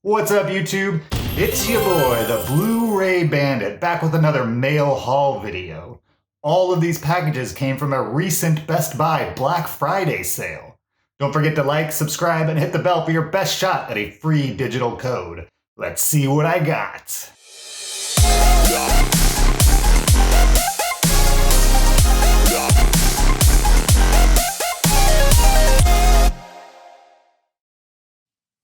What's up, YouTube? It's your boy, the Blu-ray Bandit, back with another mail haul video. All of these packages came from a recent Best Buy Black Friday sale. Don't forget to like, subscribe, and hit the bell for your best shot at a free digital code. Let's see what I got.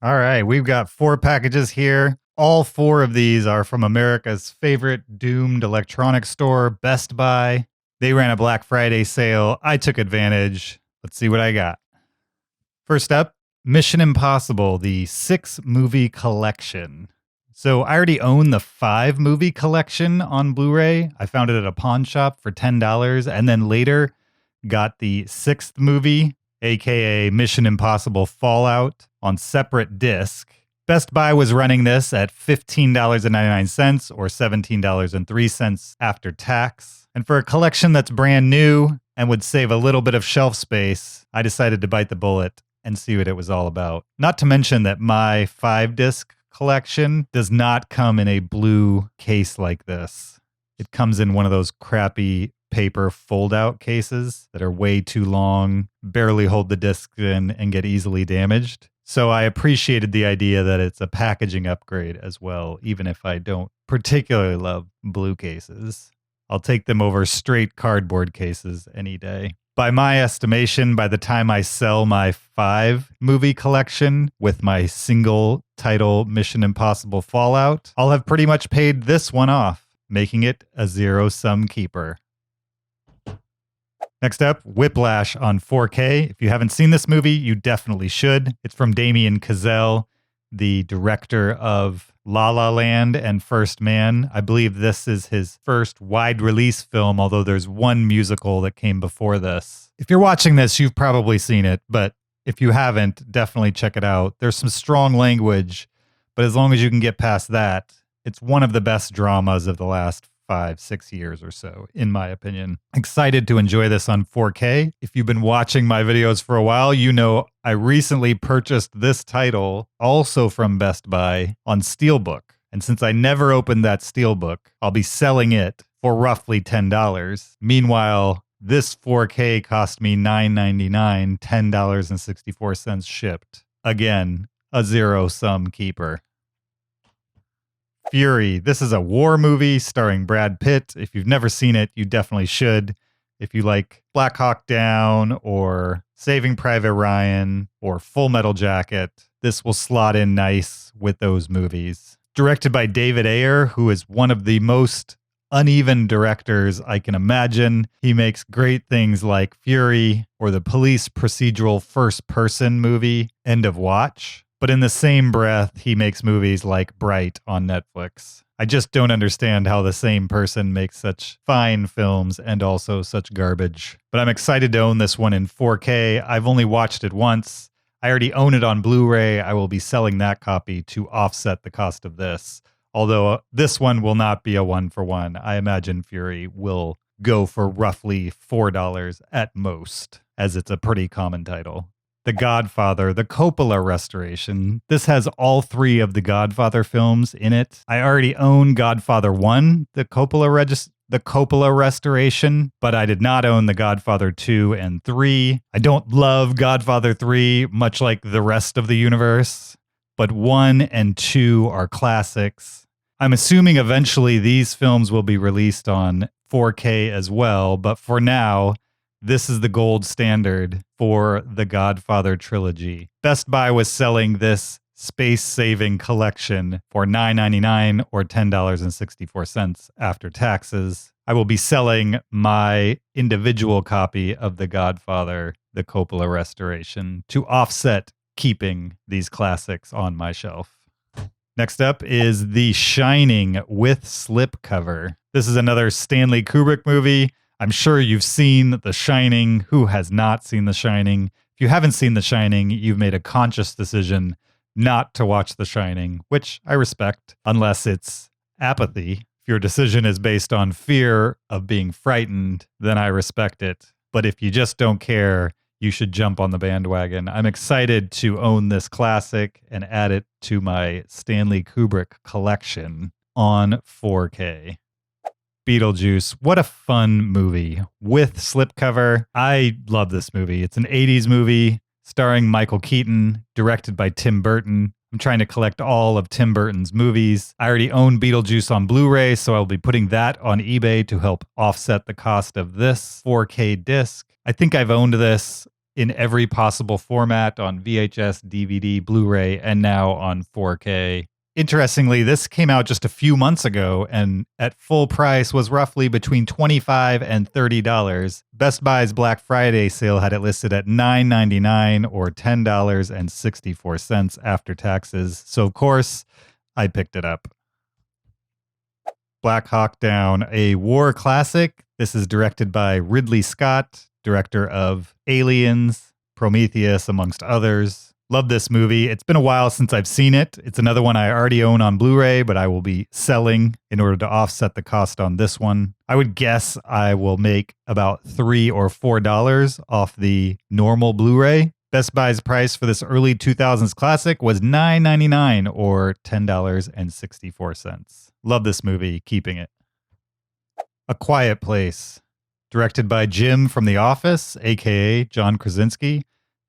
All right, we've got 4 packages here. All 4 of these are from America's favorite doomed electronics store, Best Buy. They ran a Black Friday sale. I took advantage. Let's see what I got. First up, Mission Impossible, the 6-movie collection. So I already own the 5-movie collection on Blu-ray. I found it at a pawn shop for $10, and then later got the 6th movie, aka Mission Impossible Fallout, on separate disc. Best Buy was running this at $15.99 or $17.03 after tax. And for a collection that's brand new and would save a little bit of shelf space, I decided to bite the bullet and see what it was all about. Not to mention that my 5-disc collection does not come in a blue case like this. It comes in one of those crappy paper fold-out cases that are way too long, barely hold the disc in, and get easily damaged. So I appreciated the idea that it's a packaging upgrade as well, even if I don't particularly love blue cases. I'll take them over straight cardboard cases any day. By my estimation, by the time I sell my 5-movie collection with my single title Mission Impossible Fallout, I'll have pretty much paid this one off, making it a zero-sum keeper. Next up, Whiplash on 4K. If you haven't seen this movie, you definitely should. It's from Damien Chazelle, the director of La La Land and First Man. I believe this is his first wide release film, although there's one musical that came before this. If you're watching this, you've probably seen it, but if you haven't, definitely check it out. There's some strong language, but as long as you can get past that, it's one of the best dramas of the last 5-6 years or so, in my opinion. Excited to enjoy this on 4K. If you've been watching my videos for a while, you know I recently purchased this title, also from Best Buy, on Steelbook. And since I never opened that Steelbook, I'll be selling it for roughly $10. Meanwhile, this 4K cost me $9.99, $10.64 shipped. Again, a zero-sum keeper. Fury. This is a war movie starring Brad Pitt. If you've never seen it, you definitely should. If you like Black Hawk Down or Saving Private Ryan or Full Metal Jacket, this will slot in nice with those movies. Directed by David Ayer, who is one of the most uneven directors I can imagine. He makes great things like Fury or the police procedural first-person movie End of Watch. But in the same breath, he makes movies like Bright on Netflix. I just don't understand how the same person makes such fine films and also such garbage. But I'm excited to own this one in 4K. I've only watched it once. I already own it on Blu-ray. I will be selling that copy to offset the cost of this. Although this one will not be a one-for-one. I imagine Fury will go for roughly $4 at most, as it's a pretty common title. The Godfather, the Coppola restoration. This has all 3 of the Godfather films in it. I already own Godfather 1, the Coppola restoration, but I did not own the Godfather 2 and 3. I don't love Godfather 3, much like the rest of the universe, but 1 and 2 are classics. I'm assuming eventually these films will be released on 4K as well, but for now, this is the gold standard for the Godfather trilogy. Best Buy was selling this space-saving collection for $9.99 or $10.64 after taxes. I will be selling my individual copy of The Godfather, the Coppola restoration, to offset keeping these classics on my shelf. Next up is The Shining with slipcover. This is another Stanley Kubrick movie. I'm sure you've seen The Shining. Who has not seen The Shining? If you haven't seen The Shining, you've made a conscious decision not to watch The Shining, which I respect, unless it's apathy. If your decision is based on fear of being frightened, then I respect it. But if you just don't care, you should jump on the bandwagon. I'm excited to own this classic and add it to my Stanley Kubrick collection on 4K. Beetlejuice, what a fun movie with slipcover. I love this movie. It's an 80s movie starring Michael Keaton, directed by Tim Burton. I'm trying to collect all of Tim Burton's movies. I already own Beetlejuice on Blu-ray, so I'll be putting that on eBay to help offset the cost of this 4K disc. I think I've owned this in every possible format on VHS, DVD, Blu-ray, and now on 4K. Interestingly, this came out just a few months ago and at full price was roughly between $25 and $30. Best Buy's Black Friday sale had it listed at $9.99 or $10.64 after taxes. So, of course, I picked it up. Black Hawk Down, a war classic. This is directed by Ridley Scott, director of Aliens, Prometheus, amongst others. Love this movie. It's been a while since I've seen it. It's another one I already own on Blu-ray, but I will be selling in order to offset the cost on this one. I would guess I will make about $3 or $4 off the normal Blu-ray. Best Buy's price for this early 2000s classic was $9.99 or $10.64. Love this movie. Keeping it. A Quiet Place, directed by Jim from The Office, aka John Krasinski,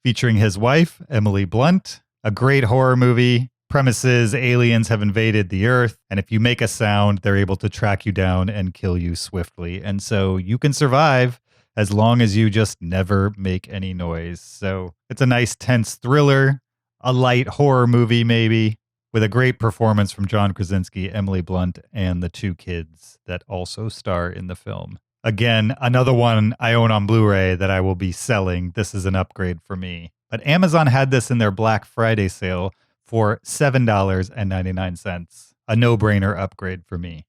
featuring his wife, Emily Blunt. A great horror movie. Premises: aliens have invaded the Earth, and if you make a sound, they're able to track you down and kill you swiftly. And so you can survive as long as you just never make any noise. So it's a nice, tense thriller, a light horror movie maybe, with a great performance from John Krasinski, Emily Blunt, and the two kids that also star in the film. Again, another one I own on Blu-ray that I will be selling. This is an upgrade for me. But Amazon had this in their Black Friday sale for $7.99. A no-brainer upgrade for me.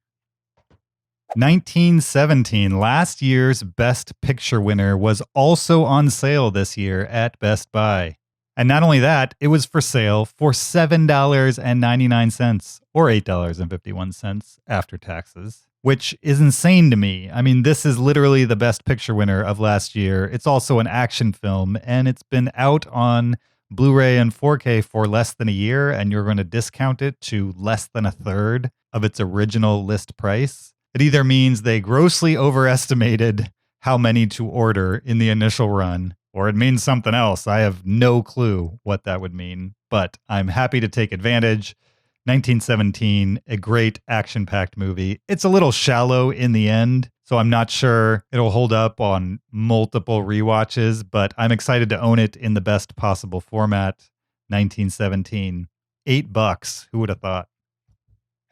1917, last year's Best Picture winner, was also on sale this year at Best Buy. And not only that, it was for sale for $7.99 or $8.51 after taxes, which is insane to me. I mean, this is literally the Best Picture winner of last year. It's also an action film, and it's been out on Blu-ray and 4K for less than a year, and you're going to discount it to less than a third of its original list price. It either means they grossly overestimated how many to order in the initial run, or it means something else. I have no clue what that would mean, but I'm happy to take advantage. 1917, a great action-packed movie. It's a little shallow in the end, so I'm not sure it'll hold up on multiple rewatches, but I'm excited to own it in the best possible format. 1917, $8. Who would have thought?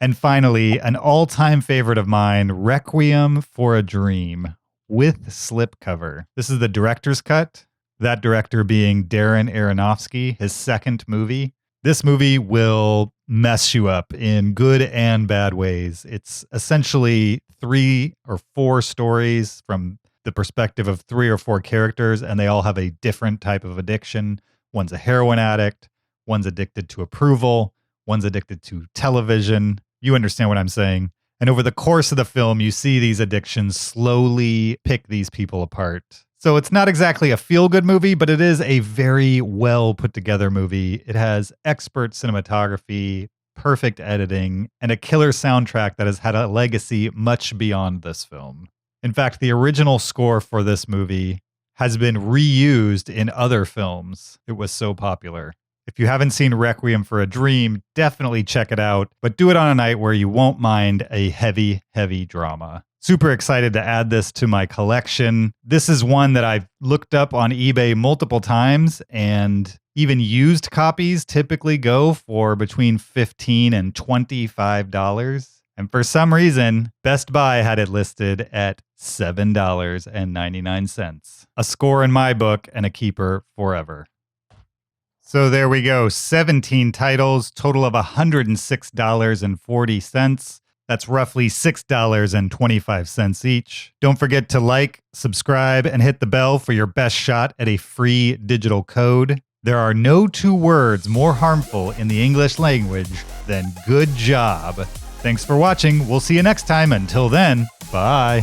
And finally, an all-time favorite of mine, Requiem for a Dream with slipcover. This is the director's cut, that director being Darren Aronofsky, his second movie. This movie will mess you up in good and bad ways. It's essentially 3 or 4 stories from the perspective of 3 or 4 characters, and they all have a different type of addiction. One's a heroin addict, one's addicted to approval, one's addicted to television. You understand what I'm saying. And over the course of the film, you see these addictions slowly pick these people apart. So it's not exactly a feel-good movie, but it is a very well put together movie. It has expert cinematography, perfect editing, and a killer soundtrack that has had a legacy much beyond this film. In fact, the original score for this movie has been reused in other films. It was so popular. If you haven't seen Requiem for a Dream, definitely check it out, but do it on a night where you won't mind a heavy, heavy drama. Super excited to add this to my collection. This is one that I've looked up on eBay multiple times, and even used copies typically go for between $15 and $25. And for some reason, Best Buy had it listed at $7.99. A score in my book and a keeper forever. So there we go, 17 titles, total of $106.40. That's roughly $6.25 each. Don't forget to like, subscribe, and hit the bell for your best shot at a free digital code. There are no 2 words more harmful in the English language than good job. Thanks for watching. We'll see you next time. Until then, bye.